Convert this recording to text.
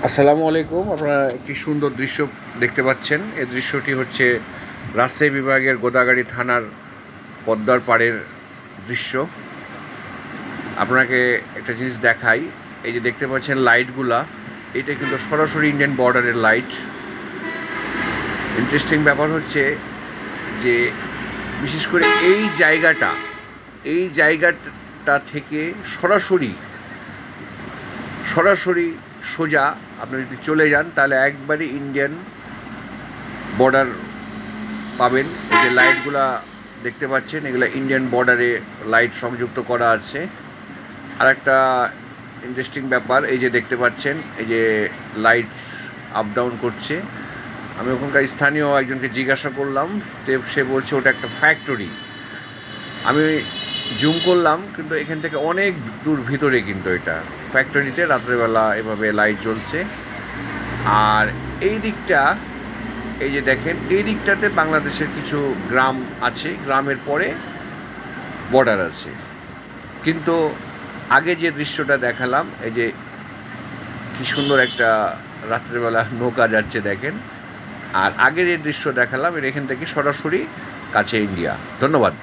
আসসালামু আলাইকুম। আপনারা একটি সুন্দর দৃশ্য দেখতে পাচ্ছেন। এই দৃশ্যটি হচ্ছে রাজশাহী বিভাগের গোদাগাড়ি থানার পদ্মার পাড়ের দৃশ্য। আপনাকে একটা জিনিস দেখাই। এই যে দেখতে পাচ্ছেন লাইটগুলা, এটা কিন্তু সরাসরি ইন্ডিয়ান বর্ডারের লাইট। ইন্টারেস্টিং ব্যাপার হচ্ছে যে বিশেষ করে এই জায়গাটা থেকে সরাসরি সোজা আপনি যদি চলে যান তাহলে একবারই ইন্ডিয়ান বর্ডার পাবেন। এই যে লাইটগুলা দেখতে পাচ্ছেন, এগুলো ইন্ডিয়ান বর্ডারে লাইট সংযুক্ত করা আছে। আর একটা ইন্টারেস্টিং ব্যাপার, এই যে দেখতে পাচ্ছেন, এই যে লাইট আপ ডাউন করছে। আমি ওখানকার স্থানীয় একজনকে জিজ্ঞাসা করলাম, সে বলছে ওটা একটা ফ্যাক্টরি। আমি জুম করলাম, কিন্তু এখান থেকে অনেক দূর ভিতরে কিন্তু এটা ফ্যাক্টরিতে রাত্রেবেলা এভাবে লাইট জ্বলছে। আর এই দিকটা, এই যে দেখেন, এই দিকটাতে বাংলাদেশের কিছু গ্রাম আছে, গ্রামের পরে বর্ডার আছে। কিন্তু আগে যে দৃশ্যটা দেখালাম, এই যে কি সুন্দর একটা রাত্রেবেলা নৌকা যাচ্ছে দেখেন, আর আগে যে দৃশ্য দেখালাম এর এখান থেকে সরাসরি কাছে ইন্ডিয়া। ধন্যবাদ।